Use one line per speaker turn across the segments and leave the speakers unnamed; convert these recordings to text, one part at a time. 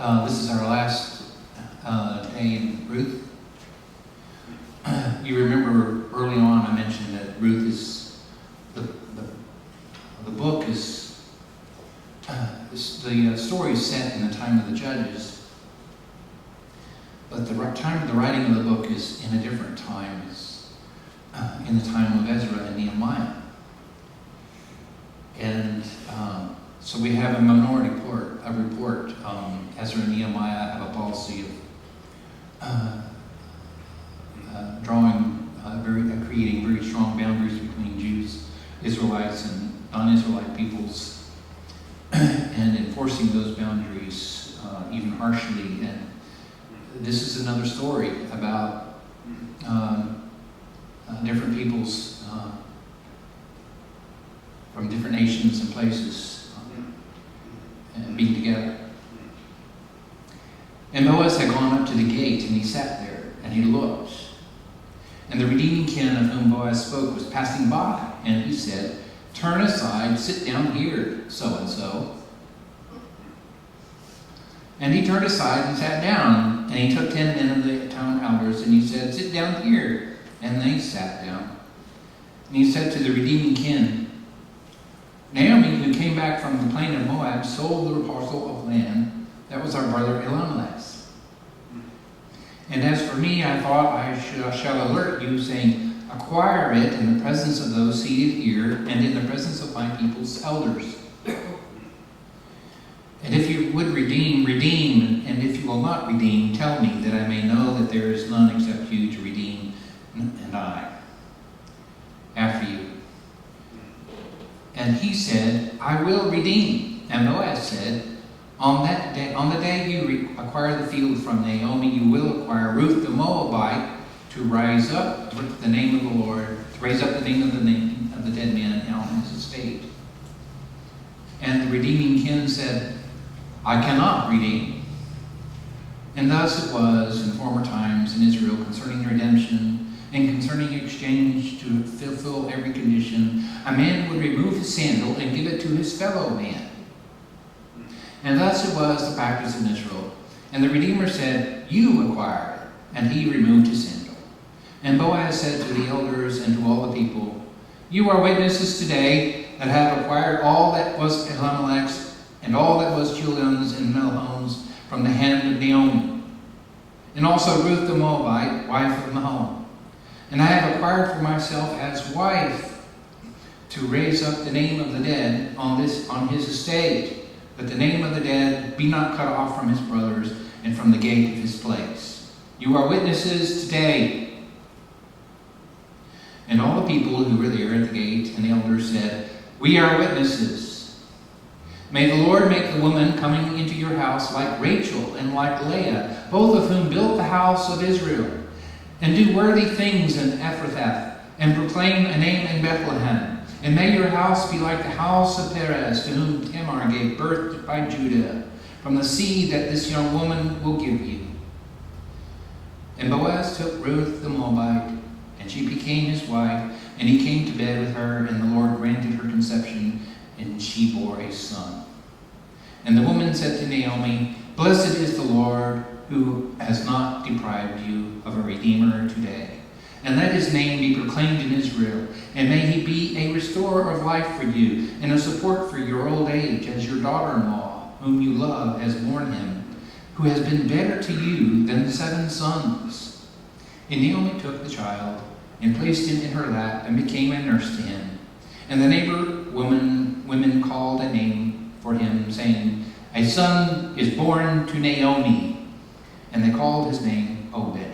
This is our last day in Ruth. You remember early on I mentioned that Ruth is, the book is, the story is set in the time of the Judges, but the time of the writing of the book is in a different time. It's in the time of Ezra and Nehemiah. And so we have a minority report. Ezra and Nehemiah have a policy of creating very strong boundaries between Jews, Israelites, and non-Israelite peoples, and enforcing those boundaries even harshly. And this is another story about different peoples from different nations and places and being together. And Boaz had gone up to the gate, and he sat there, and he looked. And the redeeming kin of whom Boaz spoke was passing by, and he said, "Turn aside, sit down here, so-and-so." And he turned aside and sat down, and he took 10 men of the town elders, and he said, "Sit down here." And they sat down. And he said to the redeeming kin, "Naomi, who came back from the plain of Moab, sold the parcel of land that was our brother Elimelech's. And as for me, I thought I shall alert you, saying, acquire it in the presence of those seated here, and in the presence of my people's elders. And if you would redeem, redeem, and if you will not redeem, tell me, that I may know that there is none except you to redeem, and I, after you." And he said, "I will redeem." And Boaz said, on the day you acquire the field from Naomi, you will acquire Ruth the Moabite to raise up the name of the Lord, to raise up the name of the dead man on his estate. And the redeeming kin said, "I cannot redeem." And thus it was in former times in Israel concerning redemption and concerning exchange, to fulfill every condition, a man would remove his sandal and give it to his fellow man. And thus it was the practice in Israel. And the Redeemer said, "You acquire it." And he removed his sandal. And Boaz said to the elders and to all the people, "You are witnesses today that have acquired all that was Elimelech's and all that was Chilion's and Melhon's from the hand of Naomi, and also Ruth the Moabite, wife of Mahon. And I have acquired for myself as wife to raise up the name of the dead on his estate, that the name of the dead be not cut off from his brothers and from the gate of his place. You are witnesses today." And all the people who were there at the gate and the elders said, "We are witnesses. May the Lord make the woman coming into your house like Rachel and like Leah, both of whom built the house of Israel, and do worthy things in Ephrathah, and proclaim a name in Bethlehem. And may your house be like the house of Perez, to whom Tamar gave birth by Judah, from the seed that this young woman will give you." And Boaz took Ruth the Moabite, and she became his wife, and he came to bed with her, and the Lord granted her conception, and she bore a son. And the woman said to Naomi, "Blessed is the Lord, who has not deprived you of a redeemer today. And let his name be proclaimed in Israel, and may he be a restorer of life for you, and a support for your old age, as your daughter-in-law, whom you love, has borne him, who has been better to you than 7 sons." And Naomi took the child, and placed him in her lap, and became a nurse to him. And the neighbor women called a name for him, saying, "A son is born to Naomi." And they called his name Obed.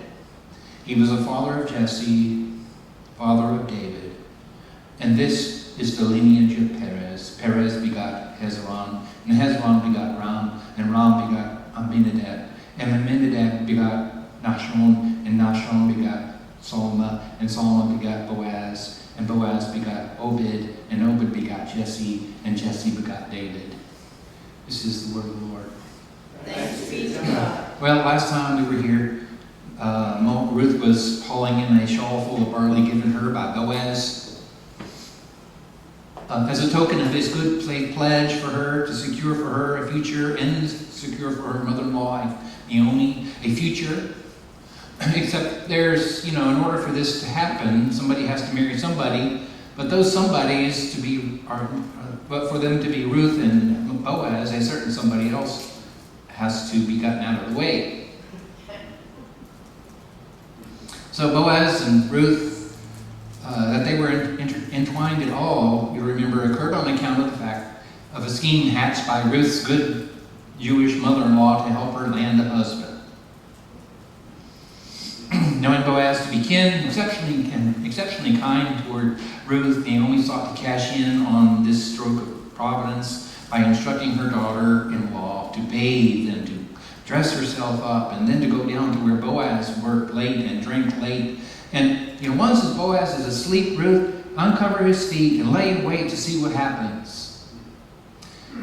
He was the father of Jesse, father of David. And this is the lineage of Perez. Perez begot Hezron, and Hezron begot Ram, and Ram begot Amminadab. And Amminadab begot Nahshon, and Nahshon begot Salma, and Salma begot Boaz, and Boaz begot Obed, and Obed begot Jesse, and Jesse begot David. This is the word of the Lord.
Thanks be to God.
Well, last time we were here, Ruth was hauling in a shawl full of barley given her by Boaz. as a token of his good faith pledge for her to secure for her a future and secure for her mother-in-law, Naomi, a future. Except there's, in order for this to happen, somebody has to marry somebody, but those somebodies but for them to be Ruth and Boaz, a certain somebody else has to be gotten out of the way. So Boaz and Ruth, that they were entwined at all, you remember, occurred on account of the fact of a scheme hatched by Ruth's good Jewish mother-in-law to help her land a husband. Knowing Boaz to be exceptionally kind toward Ruth, Naomi sought to cash in on this stroke of providence by instructing her daughter-in-law to bathe and to dress herself up and then to go down to where Boaz worked late and drank late. And once as Boaz is asleep, Ruth uncover his feet and lay in wait to see what happens.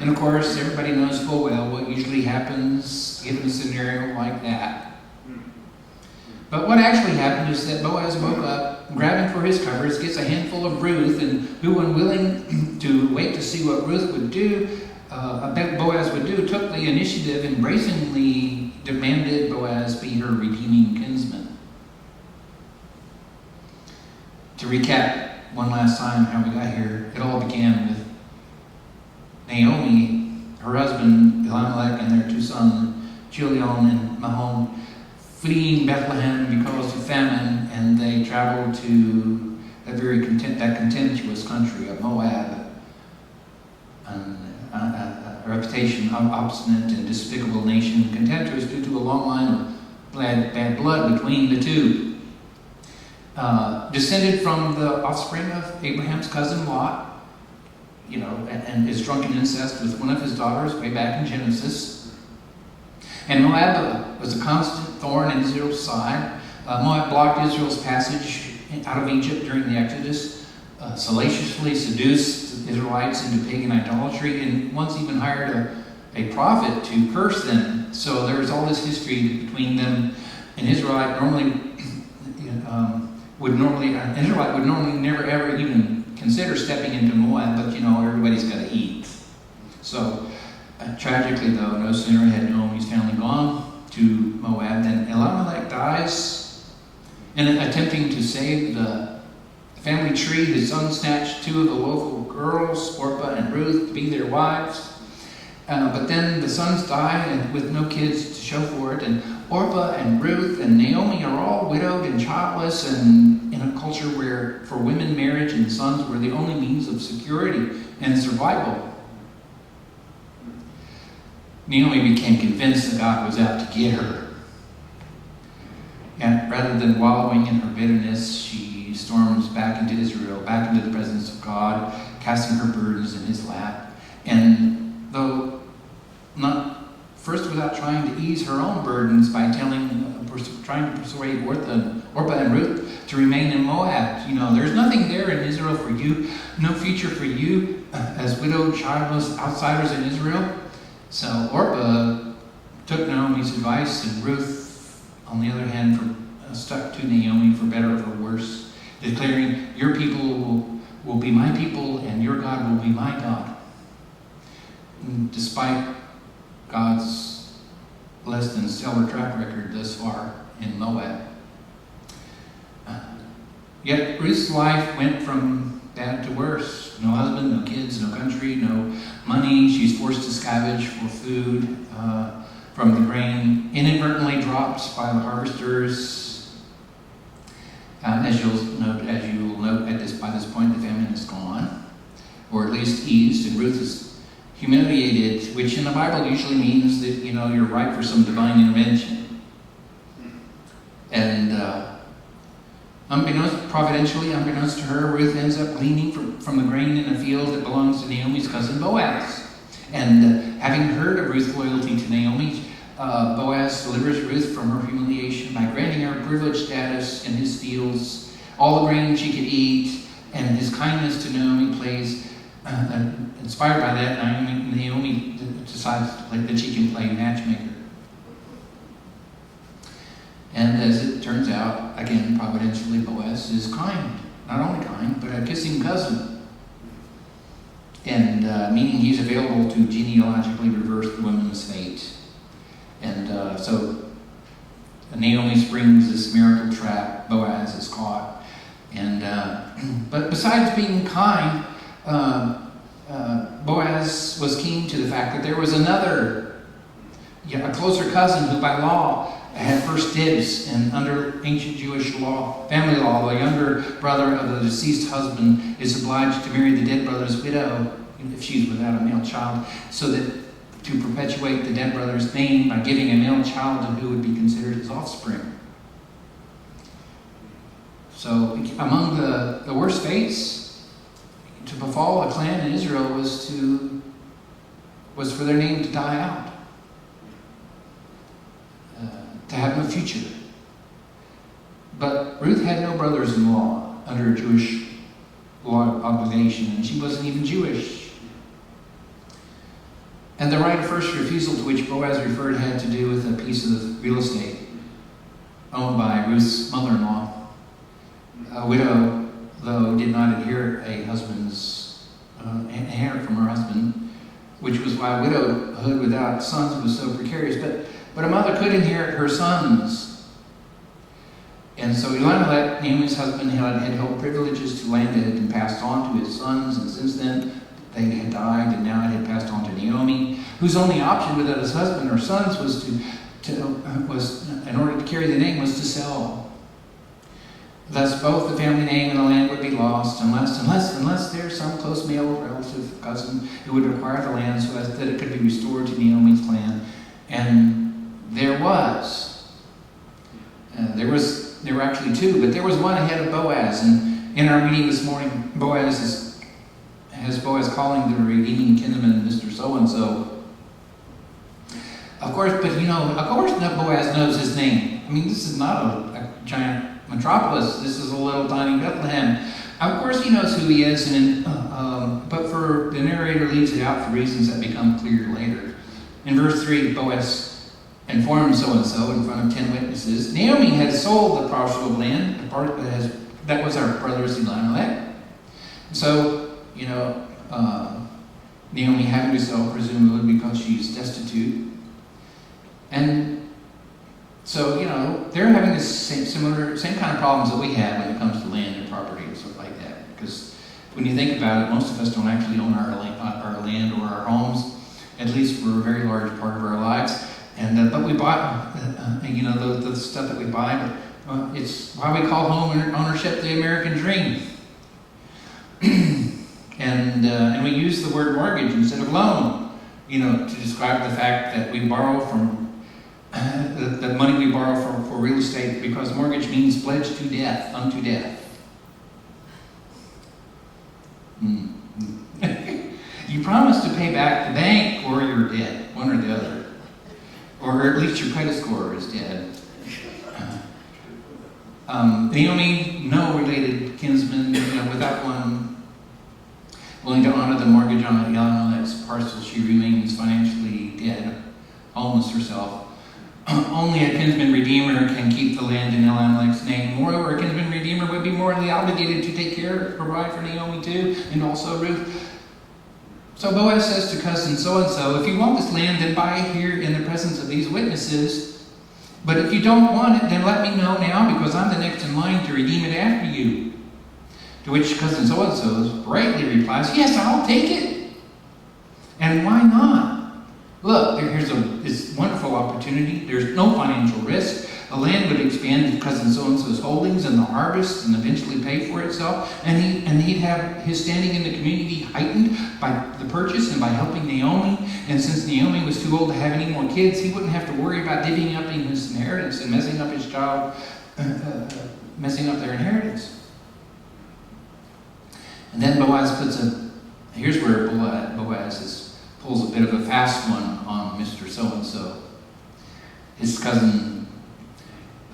And of course, everybody knows full well what usually happens given a scenario like that. But what actually happened is that Boaz woke up, grabbing for his covers, gets a handful of Ruth, and who, unwilling to wait to see what Ruth would do, Boaz would do, took the initiative and brazenly demanded Boaz be her redeeming kinsman. To recap one last time how we got here, it all began with Naomi, her husband Elimelech, and their two sons, Chilion and Mahon, fleeing Bethlehem because of famine, and they traveled to that contemptuous country of Moab, a reputation of obstinate and despicable nation, contemptuous due to a long line of bad blood between the two. Descended from the offspring of Abraham's cousin Lot, and his drunken incest with one of his daughters way back in Genesis. And Moab was a constant thorn in Israel's side. Moab blocked Israel's passage out of Egypt during the Exodus, salaciously seduced the Israelites into pagan idolatry, and once even hired a prophet to curse them. So there was all this history between them. An Israelite would normally never ever even consider stepping into Moab, but everybody's got to eat. So tragically, though, no sooner had Naomi's family gone to Moab than Elimelech dies. And attempting to save the family tree, his son snatched two of the local girls, Orpah and Ruth, to be their wives. But then the sons die and with no kids to show for it. And Orpah and Ruth and Naomi are all widowed and childless, and in a culture where for women marriage and sons were the only means of security and survival. Naomi became convinced that God was out to get her. And rather than wallowing in her bitterness, she storms back into Israel, back into the presence of God, casting her burdens in his lap. And though not first without trying to ease her own burdens by trying to persuade Orpah and Ruth to remain in Moab. There's nothing there in Israel for you, no future for you as widowed, childless outsiders in Israel. So Orpah took Naomi's advice, and Ruth, on the other hand, stuck to Naomi for better or for worse, declaring, "Your people will be my people, and your God will be my God." And despite God's less than stellar track record thus far in Moab. Yet Ruth's life went from bad to worse. No husband, no kids, no country, no money. She's forced to scavenge for food from the grain inadvertently dropped by the harvesters. As you'll note by this point, the famine is gone, or at least eased, and Ruth is humiliated, which in the Bible usually means that you're ripe for some divine intervention. And unbeknownst to her, Ruth ends up gleaning from the grain in a field that belongs to Naomi's cousin Boaz. And having heard of Ruth's loyalty to Naomi, Boaz delivers Ruth from her humiliation by granting her privileged status in his fields, all the grain she could eat, and his kindness to Naomi plays. Inspired by that, Naomi decides that she can play matchmaker. And as it turns out, again, providentially, Boaz is kind. Not only kind, but a kissing cousin. and meaning he's available to genealogically reverse the woman's fate. And so Naomi springs this marital trap. Boaz is caught. And but besides being kind, Boaz was keen to the fact that there was another, a closer cousin who by law had first dibs, and under ancient Jewish law, family law, the younger brother of the deceased husband is obliged to marry the dead brother's widow if she's without a male child, so that to perpetuate the dead brother's name by giving a male child to who would be considered his offspring. So among the worst fates to befall a clan in Israel was for their name to die out. To have no future. But Ruth had no brothers-in-law under a Jewish law obligation, and she wasn't even Jewish. And the right of first refusal to which Boaz referred had to do with a piece of real estate owned by Ruth's mother-in-law. A widow, though, did not inherit inherit from her husband, which was why widowhood without sons was so precarious. But a mother could inherit her sons. And so Elimelech, Naomi's husband, had held privileges to land that had been passed on to his sons, and since then they had died, and now it had passed on to Naomi, whose only option without his husband or sons was in order to carry the name, was to sell. Thus, both the family name and the land would be lost unless there's some close male relative cousin who would acquire the land so as that it could be restored to Naomi's clan. And there were actually two, but there was one ahead of Boaz. And in our meeting this morning, Boaz calling the redeeming kinsman Mr. So-and-so. Of course, Boaz knows his name. I mean, this is not a giant metropolis. This is a little tiny Bethlehem. Of course he knows who he is, but for the narrator leaves it out for reasons that become clear later. In verse 3, Boaz informed so-and-so in front of 10 witnesses, Naomi had sold the parcel of land, the part that was our brother's Elimelech. So, Naomi having to sell, presumably because she's destitute. And so, they're having the same kind of problems that we have when it comes to land and property and stuff like that. Because when you think about it, most of us don't actually own our land or our homes, at least for a very large part of our lives. And but we buy, the stuff that we buy. But it's why we call home ownership the American dream. And we use the word mortgage instead of loan, to describe the fact that we borrow from the money we borrow for real estate, because mortgage means pledged to death, unto death. You promise to pay back the bank or you're dead, one or the other. Or at least your credit score is dead. Naomi, no related kinsman, without one willing to honor the mortgage on Elimelech's parcel, she remains financially dead, homeless herself. Only a kinsman redeemer can keep the land in Elimelech's name. Moreover, a kinsman redeemer would be morally obligated to take care, provide for Naomi too, and also Ruth. So Boaz says to cousin so-and-so, if you want this land, then buy it here in the presence of these witnesses. But if you don't want it, then let me know now, because I'm the next in line to redeem it after you. To which cousin so-and-so brightly replies, yes, I'll take it. And why not? Look, here's this wonderful opportunity. There's no financial risk. The land would expand cousin so-and-so's holdings and the harvest and eventually pay for itself. And he'd have his standing in the community heightened by the purchase and by helping Naomi. And since Naomi was too old to have any more kids, he wouldn't have to worry about divvying up his inheritance and messing up his child, messing up their inheritance. And then here's where Boaz pulls a bit of a fast one on Mr. So-and-so, his cousin.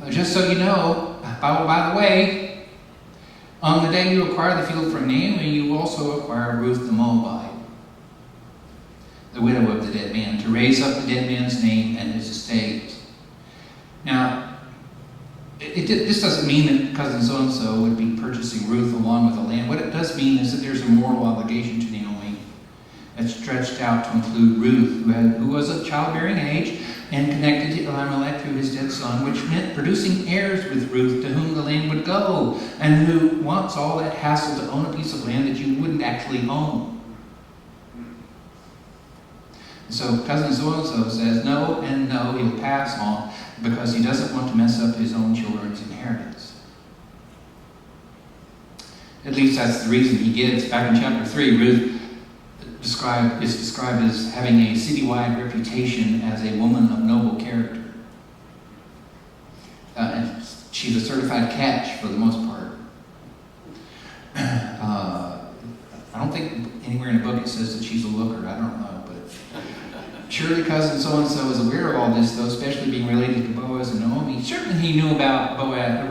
Just so you know, by the way, on the day you acquire the field from Naomi, you also acquire Ruth the Moabite, the widow of the dead man, to raise up the dead man's name and his estate. Now, this doesn't mean that cousin so-and-so would be purchasing Ruth along with the land. What it does mean is that there's a moral obligation to Naomi that stretched out to include Ruth, who was of childbearing age and connected to Elimelech through his dead son, which meant producing heirs with Ruth, to whom the land would go, and who wants all that hassle to own a piece of land that you wouldn't actually own. So cousin so-and-so says no and no, he'll pass on because he doesn't want to mess up his own children's inheritance. At least that's the reason he gives. Back in chapter 3, Ruth is described as having a citywide reputation as a woman of noble character. And she's a certified catch for the most part. I don't think anywhere in the book it says that she's a looker. I don't know, but surely cousin so-and-so is aware of all this, though, especially being related to Boaz and Naomi. Certainly he knew about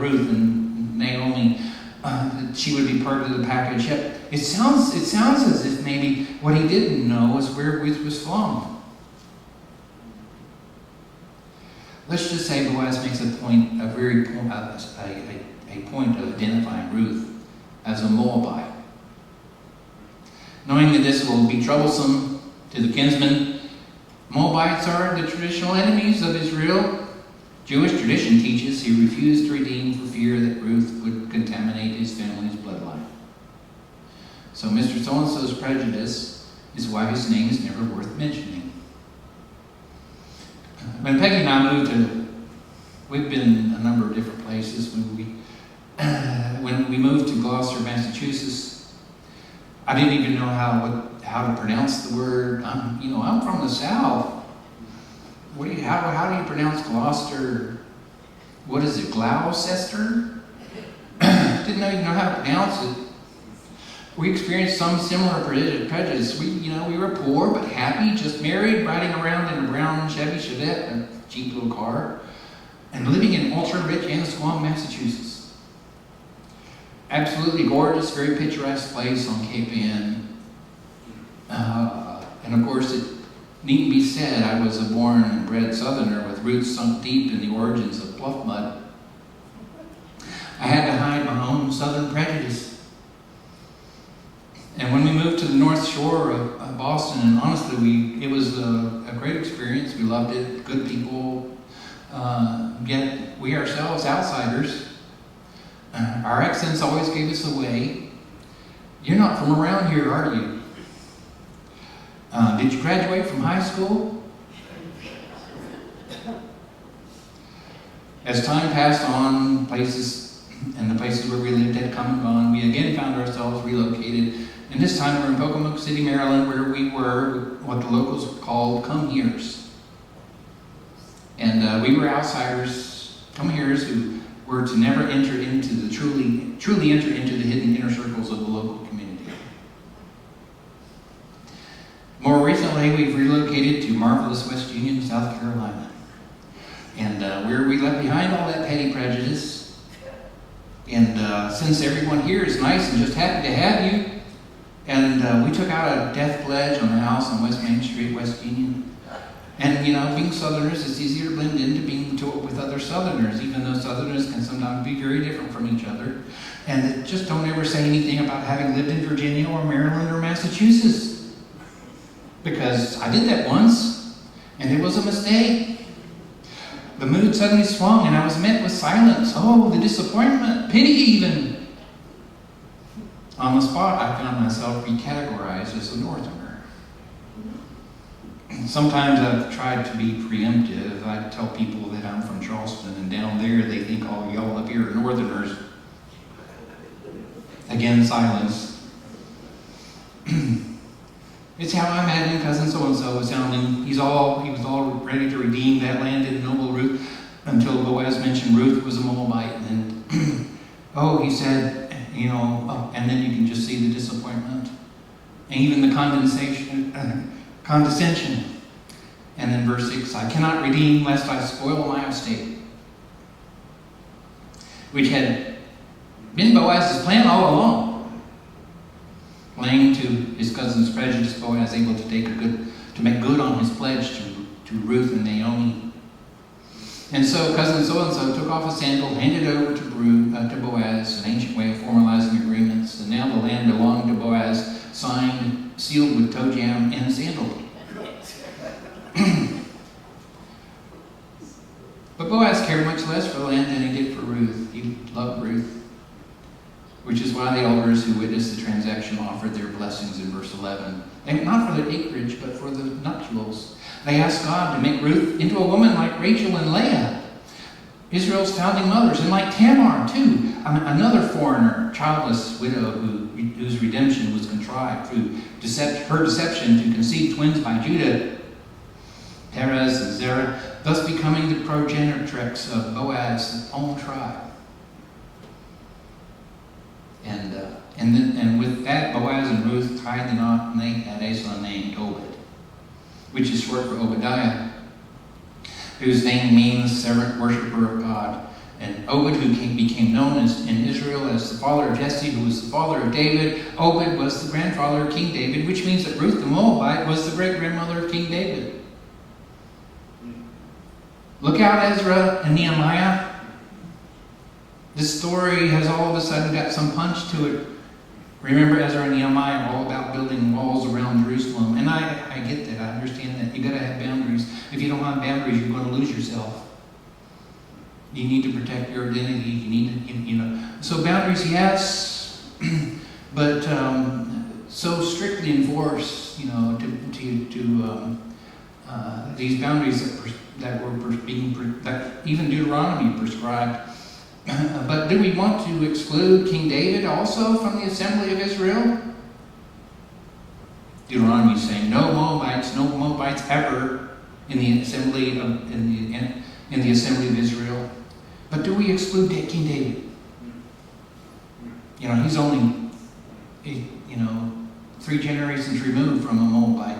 Ruth and Naomi, that she would be part of the package. Yet it sounds as if maybe what he didn't know was where Ruth was from. Let's just say Boaz makes a point of identifying Ruth as a Moabite. Knowing that this will be troublesome to the kinsmen, Moabites are the traditional enemies of Israel. Jewish tradition teaches he refused to redeem for fear that Ruth would contaminate his family's bloodline. So Mr. So-and-so's prejudice is why his name is never worth mentioning. When Peggy and I we've been a number of different places. When we moved to Gloucester, Massachusetts, I didn't even know how to pronounce the word. I'm from the South. How do you pronounce Gloucester? What is it, Gloucester? Didn't even know how to pronounce it. We experienced some similar prejudice. We were poor but happy, just married, riding around in a brown Chevy Chevette, a cheap little car, and living in ultra-rich Ansquam, Massachusetts. Absolutely gorgeous, very picturesque place on Cape Ann. And of course, it need be said, I was a born and bred Southerner with roots sunk deep in the origins of bluff mud. I had to hide my own Southern prejudice. And when we moved to the North Shore of Boston, and honestly, it was a great experience. We loved it, good people. Yet we ourselves, outsiders, our accents always gave us away. You're not from around here, are you? Did you graduate from high school? As time passed on, the places where we lived had come and gone. We again found ourselves relocated, and this time we're in Pocomoke City, Maryland, where we were what the locals called come-heres. And we were outsiders, come-heres, who were to never enter into the truly enter into the hidden inner circles of the local community. More recently, we've relocated to marvelous West Union, South Carolina. And where we left behind all that petty prejudice. And since everyone here is nice and just happy to have you, and we took out a death pledge on the house on West Main Street, West Union. And, being Southerners, it's easier to blend into being with other Southerners, even though Southerners can sometimes be very different from each other. And just don't ever say anything about having lived in Virginia or Maryland or Massachusetts. Because I did that once, and it was a mistake. The mood suddenly swung, and I was met with silence. Oh, the disappointment, pity even. On the spot, I found myself recategorized as a Northerner. Sometimes I've tried to be preemptive. I tell people that I'm from Charleston, and down there they think all y'all up here are Northerners. Again, silence. It's how I imagine cousin so-and-so was sounding. He was all ready to redeem that land in noble Ruth until Boaz mentioned Ruth was a Moabite. And then, he said, and then you can just see the disappointment. And even the condescension. And then verse 6, I cannot redeem lest I spoil my estate. Which had been Boaz's plan all along. Playing to his cousin's prejudice, Boaz able to make good on his pledge to Ruth and Naomi. And so cousin so-and-so took off a sandal, handed it over to Boaz, an ancient way of formalizing agreements. And now the land belonged to Boaz, signed, sealed with toe jam and sandal. But Boaz cared much less for the land than he did for Ruth. He loved Ruth, which is why the elders who witnessed the transaction offered their blessings in verse 11. And not for the acreage, but for the nuptials. They asked God to make Ruth into a woman like Rachel and Leah, Israel's founding mothers, and like Tamar, too, another foreigner, childless widow whose redemption was contrived through her deception to conceive twins by Judah, Perez and Zerah, thus becoming the progenitrix of Boaz's own tribe. And with that, Boaz and Ruth tied the knot, and they had a son named Obed, which is short for Obadiah, whose name means servant worshiper of God. And Obed, who became known in Israel as the father of Jesse, who was the father of David. Obed was the grandfather of King David, which means that Ruth the Moabite was the great-grandmother of King David. Look out, Ezra and Nehemiah. This story has all of a sudden got some punch to it. Remember, Ezra and Nehemiah are all about building walls around Jerusalem. And I get that. I understand that. You've got to have boundaries. If you don't have boundaries, you're going to lose yourself. You need to protect your identity. You need to, So boundaries, yes, but so strictly enforced, these boundaries that even Deuteronomy prescribed. But do we want to exclude King David also from the assembly of Israel? Deuteronomy is saying no Moabites ever in the assembly of Israel. But do we exclude King David? He's only 3 generations removed from a Moabite.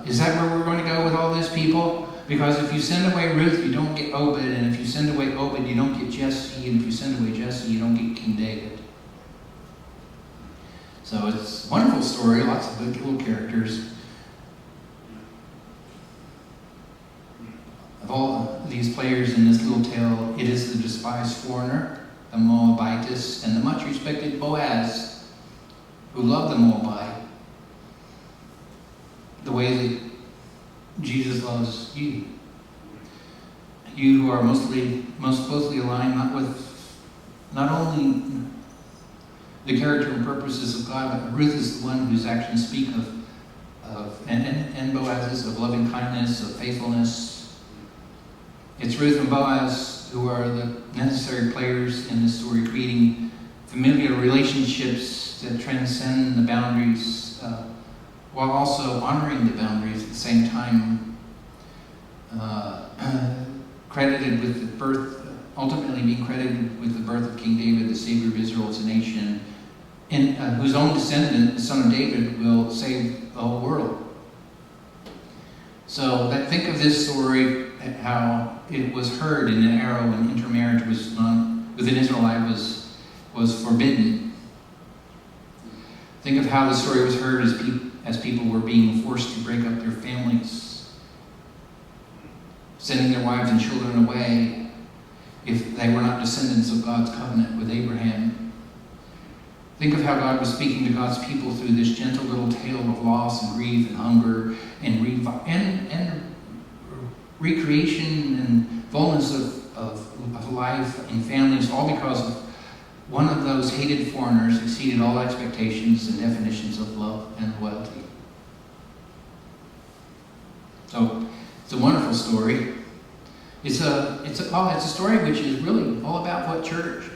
Is that where we're going to go with all this, people? Because if you send away Ruth, you don't get Obed, and if you send away Obed, you don't get Jesse, and if you send away Jesse, you don't get King David. So it's a wonderful story, lots of good little characters. Of all these players in this little tale, it is the despised foreigner, the Moabitess, and the much respected Boaz, who loved the Moabite the way that Jesus loves you. You who are most closely aligned not only the character and purposes of God, but Ruth is the one whose actions speak and Boaz is of loving kindness, of faithfulness. It's Ruth and Boaz who are the necessary players in this story, creating familiar relationships that transcend the boundaries, while also honoring the boundaries at the same time, credited with the birth, ultimately being credited with the birth of King David, the Savior of Israel as a nation, and whose own descendant, the son of David, will save the whole world. So think of this story, how it was heard in an era when intermarriage with an Israelite was forbidden. Think of how the story was heard as people were being forced to break up their families, sending their wives and children away if they were not descendants of God's covenant with Abraham. Think of how God was speaking to God's people through this gentle little tale of loss and grief and hunger and recreation and fullness of life in families, all because of one of those hated foreigners exceeded all expectations and definitions of love and loyalty. So it's a wonderful story. It's a story which is really all about what church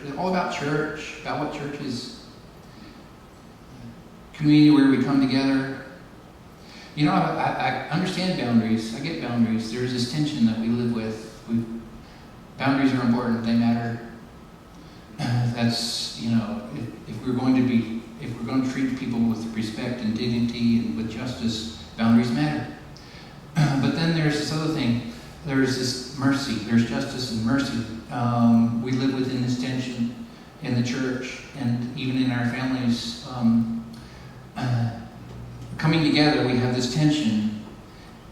is. Community where we come together. I understand boundaries. I get boundaries. There's this tension that we live with. Boundaries are important. They matter. That's, if we're going to treat people with respect and dignity and with justice, boundaries matter. But then there's this other thing. There's this mercy. There's justice and mercy. We live within this tension in the church and even in our families. Coming together, we have this tension.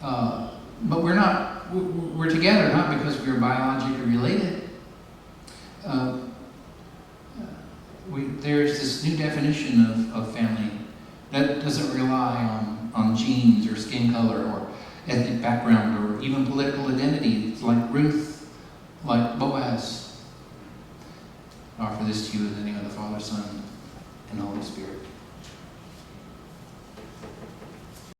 But we're together not because we're biologically related. There's this new definition of family that doesn't rely on genes or skin color or ethnic background or even political identity. It's like Ruth, like Boaz. I offer this to you in the name of the Father, Son, and the Holy Spirit.